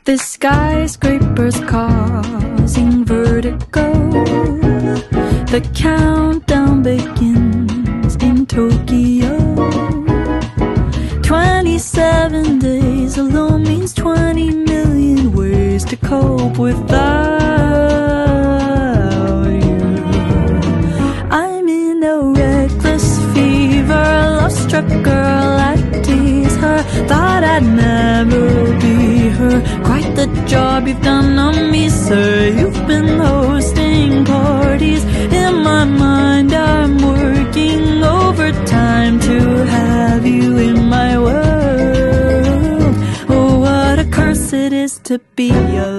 The skyscrapers causing vertigo. The countdown begins in Tokyo. 27 days alone means 20 million ways to cope without you. I'm in a reckless fever, love-struck girl, I tease her. Thought I'd never be her. Quite the job you've done on me, sir. You've been hosting parties. In my mind I'm working overtime to have you in my world. Oh, what a curse it is to be alive.